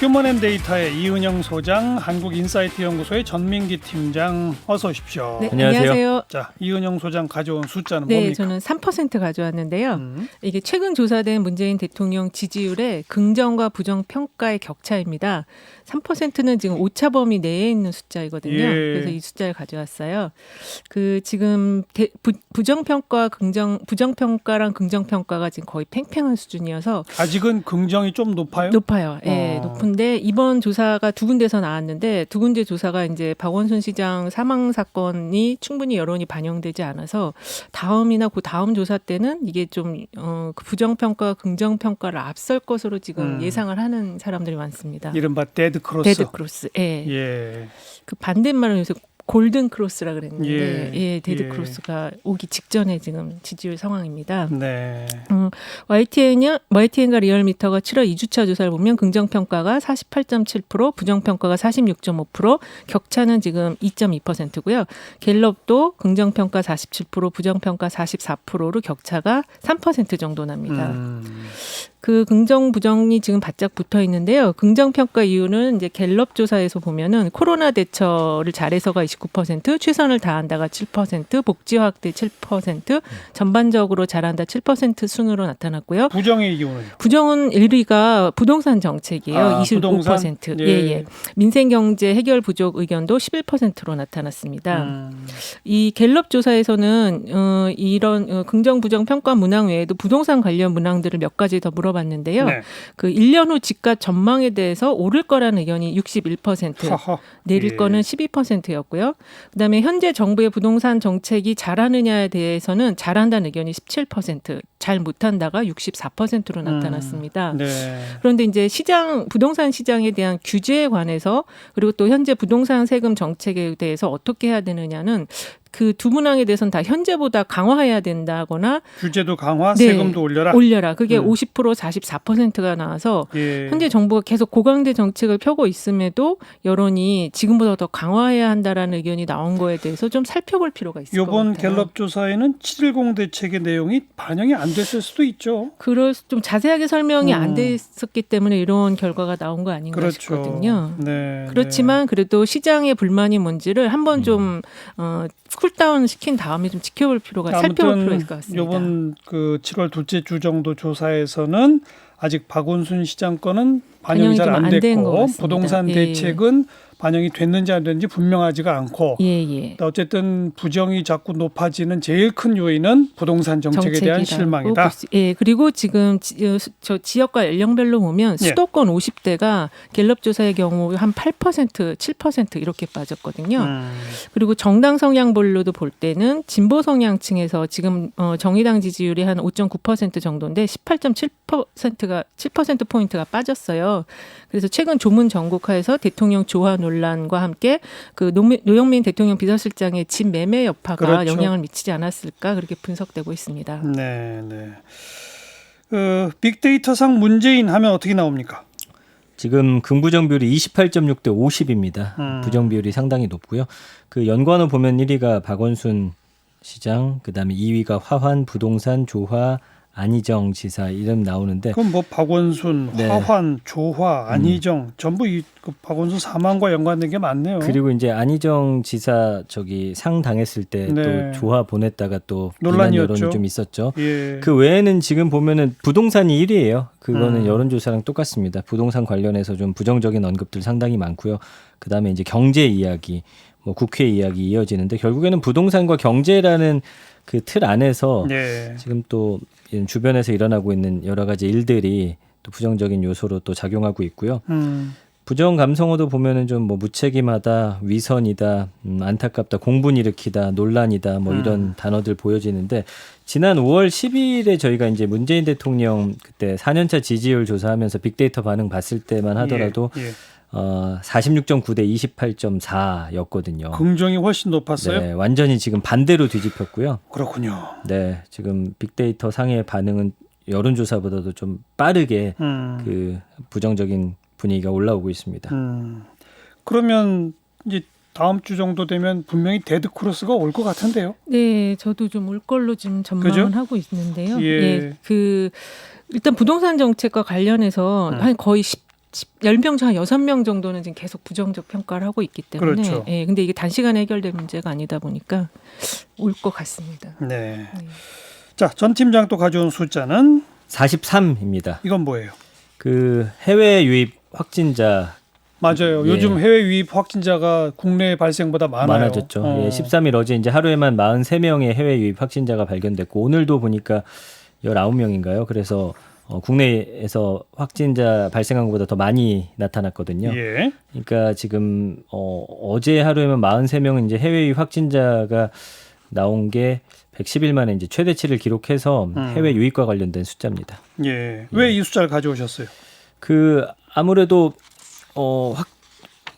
휴먼앤데이터의 이은영 소장, 한국인사이트 연구소의 전민기 팀장, 어서 오십시오. 네, 안녕하세요. 자, 이은영 소장 가져온 숫자는 네, 뭡니까? 저는 3% 가져왔는데요. 이게 최근 조사된 문재인 대통령 지지율의 긍정과 부정 평가의 격차입니다. 3%는 지금 오차 범위 내에 있는 숫자이거든요. 예. 그래서 이 숫자를 가져왔어요. 그 지금 부정평가랑 긍정평가가 지금 거의 팽팽한 수준이어서 아직은 긍정이 좀 높아요? 높아요. 예, 높은데 이번 조사가 두 군데서 나왔는데 두 군데 조사가 이제 박원순 시장 사망 사건이 충분히 여론이 반영되지 않아서 다음이나 그 다음 조사 때는 이게 좀 그 부정평가, 긍정평가를 앞설 것으로 지금 예상을 하는 사람들이 많습니다. 이른바 데드크로스. 데드크로스. 예. 예. 그 반대말로 요새 골든 크로스라 그랬는데 예. 데드 크로스가 오기 직전에 지금 지지율 상황입니다. 네. YTN과 리얼미터가 7월 2주차 조사를 보면 긍정평가가 48.7%, 부정평가가 46.5%, 격차는 지금 2.2%고요. 갤럽도 긍정평가 47%, 부정평가 44%로 격차가 3% 정도 납니다. 그 긍정 부정이 지금 바짝 붙어 있는데요. 긍정평가 이유는 이제 갤럽 조사에서 보면은 코로나 대처를 잘해서가 29%, 최선을 다한다가 7%, 복지 확대 7%, 전반적으로 잘한다 7% 순으로 나타났고요. 부정의 이유는? 부정은 1위가 부동산 정책이에요. 25%. 부동산? 예. 민생 경제 해결 부족 의견도 11%로 나타났습니다. 이 갤럽 조사에서는 이런 긍정 부정 평가 문항 외에도 부동산 관련 문항들을 몇 가지 더 물어봤는데요. 네. 그 1년 후 집값 전망에 대해서 오를 거라는 의견이 61%, 하하. 내릴 예. 거는 12%였고요. 그다음에 현재 정부의 부동산 정책이 잘하느냐에 대해서는 잘한다는 의견이 17%, 잘 못한다가 64%로 나타났습니다. 네. 그런데 이제 부동산 시장에 대한 규제에 관해서 그리고 또 현재 부동산 세금 정책에 대해서 어떻게 해야 되느냐는 그 두 문항에 대해서는 다 현재보다 강화해야 된다거나 규제도 강화, 네, 세금도 올려라. 그게 50% 44%가 나와서 예. 현재 정부가 계속 고강대 정책을 펴고 있음에도 여론이 지금보다 더 강화해야 한다라는 의견이 나온 거에 대해서 좀 살펴볼 필요가 있을 것 같아요. 이번 갤럽 조사에는 7.10 대책의 내용이 반영이 안 됐을 수도 있죠. 좀 자세하게 설명이 안 됐었기 때문에 이런 결과가 나온 거 아닌가 그렇죠. 싶거든요. 네. 그렇지만 그래도 시장의 불만이 뭔지를 한번 좀 쿨다운 시킨 다음에 좀 지켜볼 필요가 살펴볼 필요가 있을 것 같습니다. 이번 그 7월 둘째 주 정도 조사에서는 아직 박원순 시장 건은 반영이 잘 안 됐고 부동산 대책은 반영이 됐는지 안 됐는지 분명하지가 않고 어쨌든 부정이 자꾸 높아지는 제일 큰 요인은 부동산 정책에 대한 실망이다. 예, 그리고 지금 저 지역과 연령별로 보면 수도권 50대가 갤럽 조사의 경우 한 8%, 7% 이렇게 빠졌거든요. 그리고 정당 성향별로도 볼 때는 진보 성향층에서 지금 정의당 지지율이 한 5.9% 정도인데 18.7%가 7%포인트가 빠졌어요. 그래서 최근 조문 전국화에서 대통령 조화 논란과 함께 그 노영민 대통령 비서실장의 집 매매 여파가 그렇죠. 영향을 미치지 않았을까 그렇게 분석되고 있습니다. 네. 빅데이터상 문재인 하면 어떻게 나옵니까? 지금 긍부정 비율이 28.6 대 50입니다. 부정 비율이 상당히 높고요. 그 연관어 보면 1위가 박원순 시장, 그다음에 2위가 화환, 부동산, 조화, 안희정 지사 이름 나오는데 그럼 뭐 박원순, 네. 화환, 조화, 안희정 전부 그 박원순 사망과 연관된 게 많네요. 그리고 이제 안희정 지사 상 당했을 때 또 조화 보냈다가 또 비난 여론이 좀 있었죠. 예. 그 외에는 지금 보면은 부동산이 1위예요. 그거는 여론조사랑 똑같습니다. 부동산 관련해서 좀 부정적인 언급들 상당히 많고요. 그다음에 이제 경제 이야기, 뭐 국회 이야기 이어지는데 결국에는 부동산과 경제라는 그 틀 안에서 지금 또 주변에서 일어나고 있는 여러 가지 일들이 또 부정적인 요소로 또 작용하고 있고요. 부정 감성어도 보면은 좀 뭐 무책임하다, 위선이다, 안타깝다, 공분 일으키다, 논란이다, 뭐 이런 단어들 보여지는데 지난 5월 10일에 저희가 이제 문재인 대통령 그때 4년차 지지율 조사하면서 빅데이터 반응 봤을 때만 하더라도 46.9 대 28.4였거든요. 긍정이 훨씬 높았어요? 네, 완전히 지금 반대로 뒤집혔고요. 그렇군요. 네, 지금 빅데이터 상의 반응은 여론조사보다도 좀 빠르게 그 부정적인 분위기가 올라오고 있습니다. 그러면 이제 다음 주 정도 되면 분명히 데드크로스가 올 것 같은데요? 네, 저도 좀 올 걸로 지금 전망을 하고 있는데요. 예. 일단 부동산 정책과 관련해서 한 거의 10명 중 한 6명 정도는 지금 계속 부정적 평가를 하고 있기 때문에 그렇죠. 예, 근데 이게 단시간에 해결될 문제가 아니다 보니까 올 것 같습니다. 네. 네. 자, 전 팀장 또 가져온 숫자는 43입니다. 이건 뭐예요? 그 해외 유입 확진자 맞아요. 예. 요즘 해외 유입 확진자가 국내 발생보다 많아졌죠. 많아요. 예, 13일 어제 이제 하루에만 43명의 해외 유입 확진자가 발견됐고 오늘도 보니까 19명인가요? 그래서 국내에서 확진자 발생한 것보다 더 많이 나타났거든요. 예. 그러니까 지금 어제 하루에만 43명은 이제 해외 유입 확진자가 나온 게 110일 만에 이제 최대치를 기록해서 해외 유입과 관련된 숫자입니다. 예. 왜 이 숫자를 가져오셨어요? 그 아무래도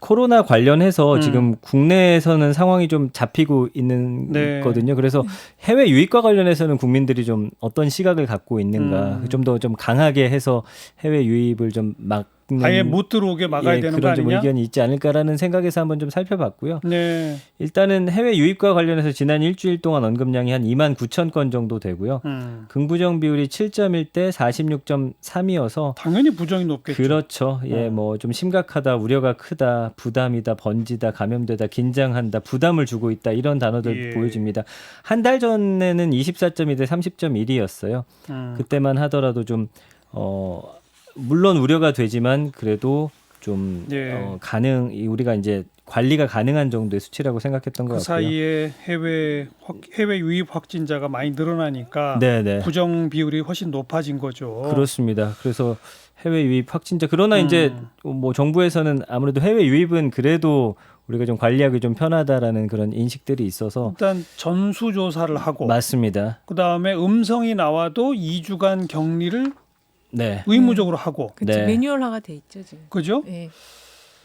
코로나 관련해서 지금 국내에서는 상황이 좀 잡히고 있는 네. 거든요. 그래서 해외 유입과 관련해서는 국민들이 좀 어떤 시각을 갖고 있는가 좀 더 좀 강하게 해서 해외 유입을 좀 막는 아예 못 들어오게 막아야 되는 거 그런 좀 아니냐? 의견이 있지 않을까라는 생각에서 한번 좀 살펴봤고요. 네. 일단은 해외 유입과 관련해서 지난 일주일 동안 언급량이 한 2만 9천 건 정도 되고요. 긍부정 비율이 7.1대 46.3이어서 당연히 부정이 높겠죠. 그렇죠. 예, 뭐 좀 심각하다, 우려가 크다, 부담이다, 번지다, 감염되다, 긴장한다, 부담을 주고 있다 이런 단어들 예. 보여집니다. 한 달 전에는 24.2대 30.1이었어요. 그때만 하더라도 좀 물론 우려가 되지만 그래도 좀 예. 우리가 이제 관리가 가능한 정도의 수치라고 생각했던 것 그 같고요. 사이에 해외 유입 확진자가 많이 늘어나니까 네네. 부정 비율이 훨씬 높아진 거죠. 그렇습니다. 그래서 해외 유입 확진자 그러나 이제 뭐 정부에서는 아무래도 해외 유입은 그래도 우리가 좀 관리하기 좀 편하다라는 그런 인식들이 있어서 일단 전수 조사를 하고 맞습니다. 그다음에 음성이 나와도 2주간 격리를 네. 의무적으로 하고 그렇죠. 네. 매뉴얼화가 돼 있죠 지금. 그죠? 네.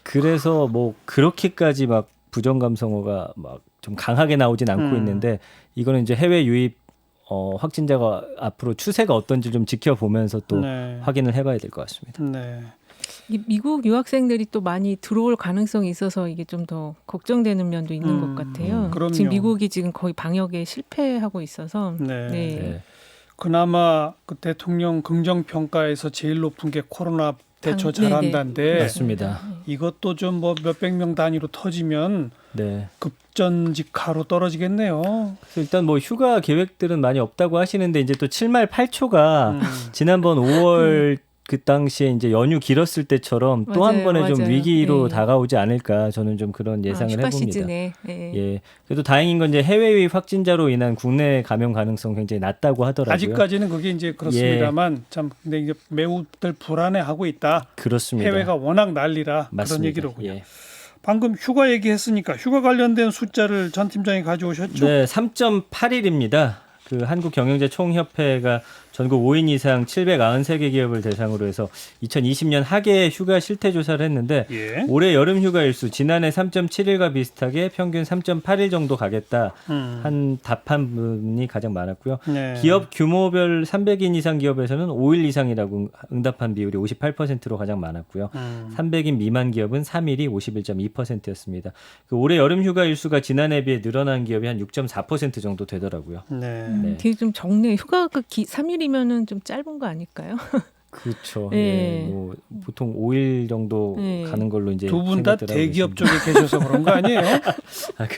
그래서 뭐 그렇게까지 막 부정 감성어가 막 좀 강하게 나오진 않고 있는데 이거는 이제 해외 유입 확진자가 앞으로 추세가 어떤지 좀 지켜보면서 또 네. 확인을 해봐야 될 것 같습니다. 네. 이 미국 유학생들이 또 많이 들어올 가능성이 있어서 이게 좀 더 걱정되는 면도 있는 것 같아요. 그럼요. 지금 미국이 지금 거의 방역에 실패하고 있어서 네. 네. 네. 그나마 그 대통령 긍정 평가에서 제일 높은 게 코로나 대처 잘한다인데 맞습니다. 이것도 좀 뭐 몇백 명 단위로 터지면 네. 급전직하로 떨어지겠네요. 그래서 일단 뭐 휴가 계획들은 많이 없다고 하시는데 이제 또 7말 8초가 지난번 5월 그 당시에 이제 연휴 길었을 때처럼 또 한 맞아요, 번의 좀 맞아요. 위기로 네. 다가오지 않을까 저는 좀 그런 예상을 휴가 해봅니다. 시즌에 네. 예. 그래도 다행인 건 이제 해외 유입 확진자로 인한 국내 감염 가능성 굉장히 낮다고 하더라고요. 아직까지는 그게 이제 그렇습니다만 참 근데 이제 매우들 불안해하고 있다. 그렇습니다. 해외가 워낙 난리라 맞습니다. 그런 얘기로군요. 예. 방금 휴가 얘기했으니까 휴가 관련된 숫자를 전 팀장이 가져오셨죠? 네, 3.81입니다. 그 한국경영자총협회가 전국 5인 이상 793개 기업을 대상으로 해서 2020년 하계 휴가 실태 조사를 했는데 예. 올해 여름 휴가 일수 지난해 3.7일과 비슷하게 평균 3.8일 정도 가겠다 한 답한 분이 가장 많았고요. 네. 기업 규모별 300인 이상 기업에서는 5일 이상이라고 응답한 비율이 58%로 가장 많았고요. 300인 미만 기업은 3일이 51.2%였습니다. 그 올해 여름 휴가 일수가 지난해에 비해 늘어난 기업이 한 6.4% 정도 되더라고요. 네. 네. 되게 좀 적네. 휴가가 3일이면은 좀 짧은 거 아닐까요? 그렇죠. 네. 예, 뭐 보통 5일 정도 네. 가는 걸로 이제 두 분 다 생각들 하고 대기업 계십니다. 쪽에 계셔서 그런 거 아니에요? 아,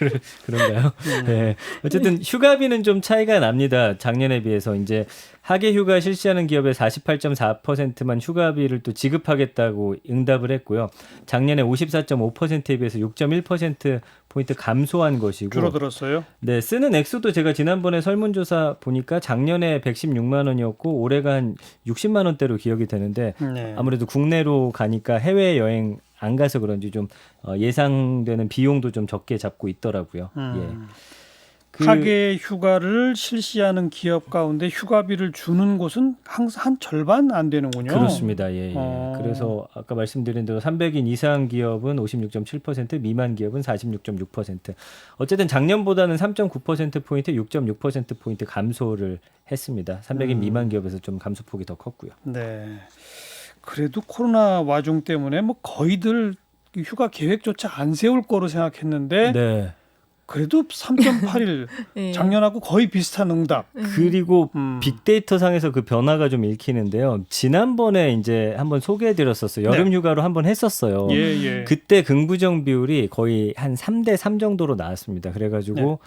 그런가요? 네. 어쨌든 휴가비는 좀 차이가 납니다. 작년에 비해서 이제 하계 휴가 실시하는 기업의 48.4%만 휴가비를 또 지급하겠다고 응답을 했고요. 작년에 54.5%에 비해서 6.1% 포인트 감소한 것이고. 줄어들었어요? 네, 쓰는 액수도 제가 지난번에 설문조사 보니까 작년에 116만 원이었고 올해가 한 60만 원대로 기억이 되는데 네. 아무래도 국내로 가니까 해외 여행 안 가서 그런지 좀 예상되는 비용도 좀 적게 잡고 있더라고요. 예. 하계 휴가를 실시하는 기업 가운데 휴가비를 주는 곳은 항상 한 절반 안 되는군요. 그렇습니다. 예, 예. 그래서 아까 말씀드린 대로 300인 이상 기업은 56.7%, 미만 기업은 46.6%. 어쨌든 작년보다는 3.9% 포인트, 6.6% 포인트 감소를 했습니다. 300인 미만 기업에서 좀 감소폭이 더 컸고요. 네. 그래도 코로나 와중 때문에 뭐 거의들 휴가 계획조차 안 세울 거로 생각했는데 네. 그래도 3.81 네. 작년하고 거의 비슷한 응답. 그리고 빅데이터 상에서 그 변화가 좀 읽히는데요. 지난번에 이제 한번 소개해드렸었어요. 여름 휴가로 한번 했었어요. 예. 그때 긍부정 비율이 거의 한 3대 3 정도로 나왔습니다. 그래가지고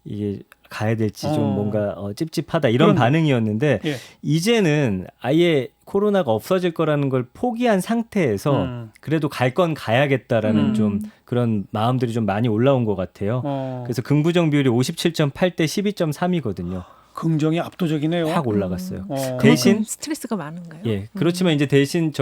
이게 가야 될지 좀 뭔가 찝찝하다 이런 반응이었는데 이제는 아예 코로나가 없어질 거라는 걸 포기한 상태에서 그래도 갈 건 가야겠다라는 좀 그런 마음들이 좀 많이 올라온 것 같아요. 그래서 긍부정 비율이 57.8 대 12.3이거든요. 긍정이 압도적이네요. 확 올라갔어요. 대신 스트레스가 많은가요? 예, 그렇지만 이제 대신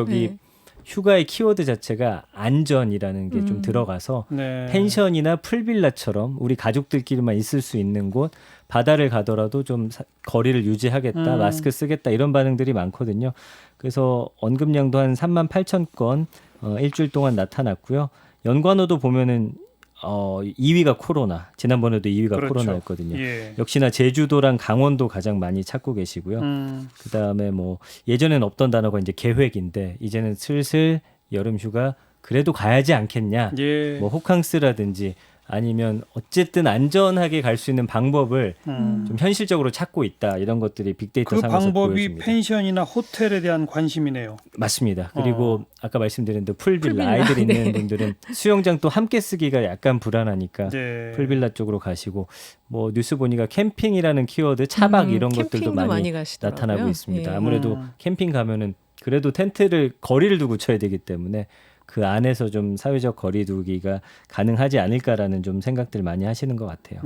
휴가의 키워드 자체가 안전이라는 게 좀 들어가서 펜션이나 풀빌라처럼 우리 가족들끼리만 있을 수 있는 곳, 바다를 가더라도 좀 거리를 유지하겠다, 마스크 쓰겠다 이런 반응들이 많거든요. 그래서 언급량도 한 38,000건 일주일 동안 나타났고요. 연관어도 보면은 2위가 코로나, 지난번에도 2위가 그렇죠. 코로나였거든요. 역시나 제주도랑 강원도 가장 많이 찾고 계시고요. 그다음에 뭐 예전엔 없던 단어가 이제 계획인데 이제는 슬슬 여름 휴가 그래도 가야지 않겠냐. 뭐 호캉스라든지 아니면 어쨌든 안전하게 갈 수 있는 방법을 좀 현실적으로 찾고 있다. 이런 것들이 빅데이터 그 상에서 방법이 보여집니다. 펜션이나 호텔에 대한 관심이네요. 맞습니다. 그리고 아까 말씀드린 데 풀빌라 아이들 있는 분들은 수영장 또 함께 쓰기가 약간 불안하니까 풀빌라 쪽으로 가시고 뭐 뉴스 보니까 캠핑이라는 키워드 차박 이런 것들도 많이 나타나고 있습니다. 아무래도 캠핑 가면은 그래도 텐트를 거리를 두고 쳐야 되기 때문에 그 안에서 좀 사회적 거리 두기가 가능하지 않을까라는 좀 생각들 많이 하시는 것 같아요.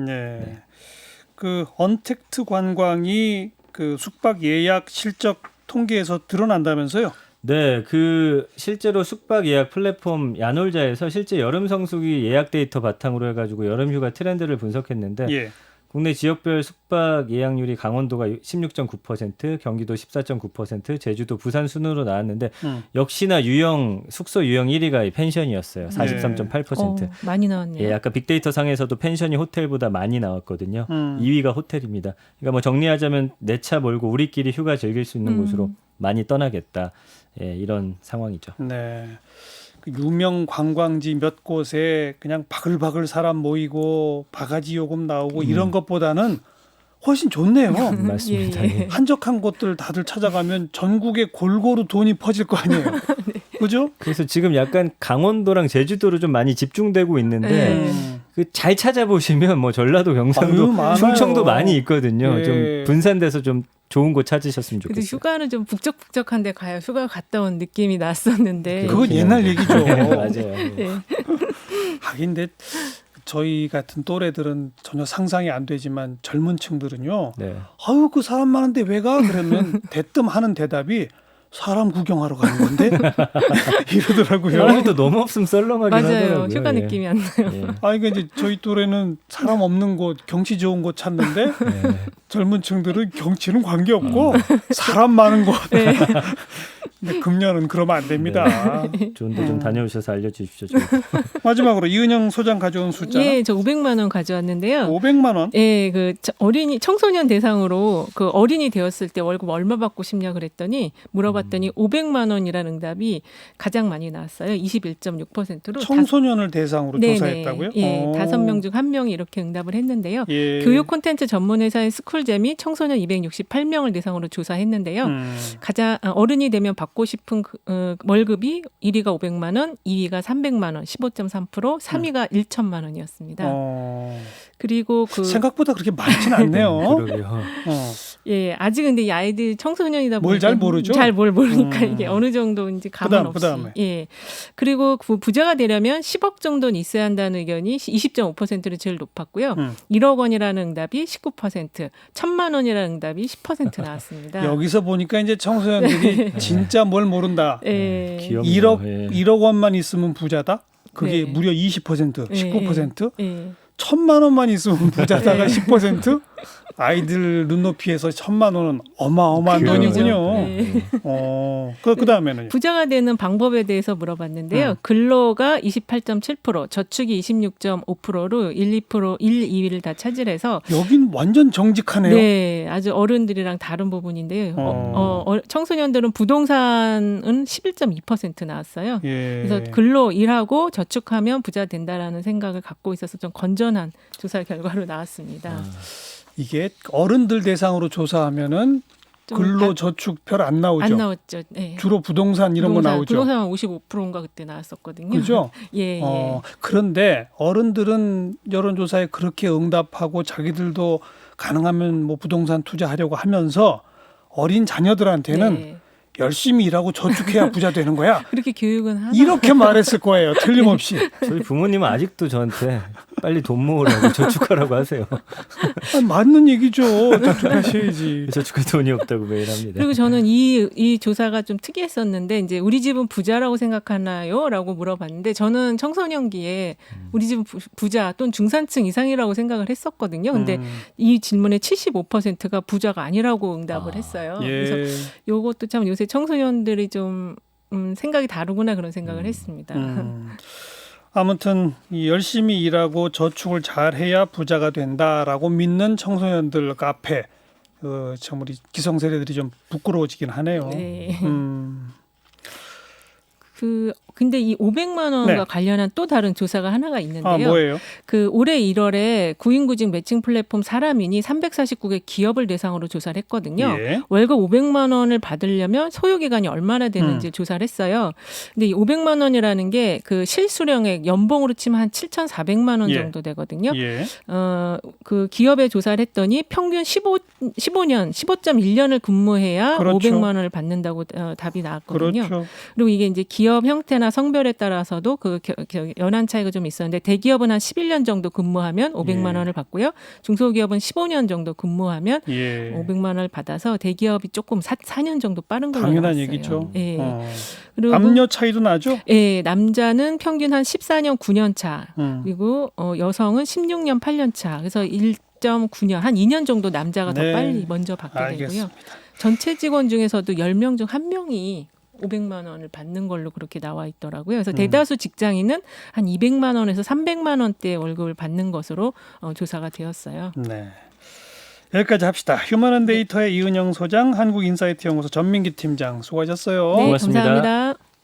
그 언택트 관광이 그 숙박 예약 실적 통계에서 드러난다면서요? 네, 그 실제로 숙박 예약 플랫폼 야놀자에서 실제 여름 성수기 예약 데이터 바탕으로 해가지고 여름 휴가 트렌드를 분석했는데 국내 지역별 숙박 예약률이 강원도가 16.9%, 경기도 14.9%, 제주도, 부산 순으로 나왔는데 역시나 숙소 유형 1위가 펜션이었어요. 43.8%. 많이 나왔네요. 예, 아까 빅데이터 상에서도 펜션이 호텔보다 많이 나왔거든요. 2위가 호텔입니다. 그러니까 뭐 정리하자면 내 차 몰고 우리끼리 휴가 즐길 수 있는 곳으로 많이 떠나겠다. 예, 이런 상황이죠. 네. 그 유명 관광지 몇 곳에 그냥 바글바글 사람 모이고 바가지 요금 나오고 이런 것보다는 훨씬 좋네요. 맞습니다. 한적한 곳들 다들 찾아가면 전국에 골고루 돈이 퍼질 거 아니에요. 그죠? 그래서 지금 약간 강원도랑 제주도로 좀 많이 집중되고 있는데 그 잘 찾아보시면 뭐 전라도, 경상도, 충청도 많이 있거든요. 좀 분산돼서 좀 좋은 곳 찾으셨으면 좋겠어요. 근데 휴가는 좀 북적북적한데 가야 휴가 갔다 온 느낌이 났었는데. 그건 옛날 얘기죠. 맞아요. 하긴 근데 저희 같은 또래들은 전혀 상상이 안 되지만 젊은 층들은요. 아유 그 사람 많은데 왜 가? 그러면 대뜸 하는 대답이 사람 구경하러 가는 건데 이러더라고요. 사람이 또 너무 없으면 썰렁하긴 하더라고요. 맞아요. 휴가 느낌이 안 나요. 그러니까 이제 저희 또래는 사람 없는 곳, 경치 좋은 곳 찾는데 젊은 층들은 경치는 관계없고 사람 많은 곳. 근데 금년은 그러면 안 됩니다. 좋은데 좀 다녀오셔서 알려주십시오. 마지막으로 이은영 소장 가져온 숫자. 예, 저 500만 원 가져왔는데요. 500만 원? 예, 그 어린이 청소년 대상으로 그 어린이 되었을 때 월급 얼마 받고 싶냐 그랬더니 물어봤더니 500만 원이라는 응답이 가장 많이 나왔어요. 21.6%로. 청소년을 대상으로 조사했다고요? 예, 5명 중 1명이 이렇게 응답을 했는데요. 교육 콘텐츠 전문 회사인 스쿨잼이 청소년 268명을 대상으로 조사했는데요. 가장 어른이 되면 받고 싶은 월급이 1위가 500만 원, 2위가 300만 원, 15.3%, 3위가 1천만 원이었습니다. 그리고 생각보다 그렇게 많지는 않네요. 그러게요. 예, 아직 근데 이 아이들 청소년이다 보니까 뭘 잘 모르죠. 잘 뭘 모르니까 이게 어느 정도인지 감은 없이. 그다음에. 예. 그리고 부자가 되려면 10억 정도는 있어야 한다는 의견이 20.5%로 제일 높았고요. 1억 원이라는 응답이 19%, 1,000만 원이라는 응답이 10% 나왔습니다. 여기서 보니까 이제 청소년들이 진짜 뭘 모른다. 1억 원만 있으면 부자다. 그게 무려 20%, 19%. 1,000만 원만 있으면 부자다가 10%? 아이들 눈높이에서 1,000만 원은 어마어마한 그렇죠. 돈이군요. 네. 그다음에는요. 부자가 되는 방법에 대해서 물어봤는데요. 근로가 28.7%, 저축이 26.5%로 1, 2위를 다 차지해서 여긴 완전 정직하네요. 네, 아주 어른들이랑 다른 부분인데요. 청소년들은 부동산은 11.2% 나왔어요. 예. 그래서 근로 일하고 저축하면 부자 된다라는 생각을 갖고 있어서 좀 건전한 조사 결과로 나왔습니다. 이게 어른들 대상으로 조사하면은 좀 근로 저축 별 안 나오죠. 안 나왔죠. 네. 주로 부동산 이런 거 나오죠. 부동산 55%인가 그때 나왔었거든요. 그죠? 예, 예. 그런데 어른들은 여론조사에 그렇게 응답하고 자기들도 가능하면 뭐 부동산 투자하려고 하면서 어린 자녀들한테는 네. 열심히 일하고 저축해야 부자 되는 거야. 그렇게 교육은 하나 이렇게 말했을 거예요. 틀림없이. 저희 부모님은 아직도 저한테 빨리 돈 모으라고 저축하라고 하세요. 맞는 얘기죠. 저축하셔야지. 저축할 돈이 없다고 매일 합니다. 그리고 저는 이 조사가 좀 특이했었는데 이제 우리 집은 부자라고 생각하나요?라고 물어봤는데 저는 청소년기에 우리 집은 부자 또는 중산층 이상이라고 생각을 했었거든요. 근데 이 질문에 75%가 부자가 아니라고 응답을 했어요. 예. 그래서 이것도 참 요새 청소년들이 좀 생각이 다르구나 그런 생각을 했습니다. 아무튼 이 열심히 일하고 저축을 잘해야 부자가 된다라고 믿는 청소년들 카페 참 우리 기성세대들이 좀 부끄러워지긴 하네요. 네. 근데 이 500만 원과 네. 관련한 또 다른 조사가 하나가 있는데요. 뭐예요? 올해 1월에 구인구직 매칭 플랫폼 사람인이 349개 기업을 대상으로 조사를 했거든요. 예. 월급 500만 원을 받으려면 소요 기간이 얼마나 되는지 조사를 했어요. 근데 이 500만 원이라는 게 그 실수령액 연봉으로 치면 한 7,400만 원 예. 정도 되거든요. 예. 그 기업에 조사를 했더니 평균 15.1년을 근무해야 그렇죠. 500만 원을 받는다고 답이 나왔거든요. 그렇죠. 그리고 이게 이제 기업 형태나 성별에 따라서도 그 연한 차이가 좀 있었는데 대기업은 한 11년 정도 근무하면 500만 원을 받고요. 중소기업은 15년 정도 근무하면 500만 원을 받아서 대기업이 조금 4년 정도 빠른 걸로 당연한 나왔어요. 얘기죠. 예. 그리고 남녀 차이도 나죠? 예, 남자는 평균 한 14년 9년 차. 그리고 여성은 16년 8년 차. 그래서 1.9년 한 2년 정도 남자가 더 빨리 먼저 받게 알겠습니다. 되고요. 전체 직원 중에서도 10명 중 1명이 500만 원을 받는 걸로 그렇게 나와 있더라고요. 그래서 대다수 직장인은 한 200만 원에서 300만 원대 월급을 받는 것으로 조사가 되었어요. 네. 여기까지 합시다. 휴먼앤데이터의 이은영 소장, 한국인사이트 연구소 전민기 팀장 수고하셨어요. 네, 고맙습니다. 감사합니다.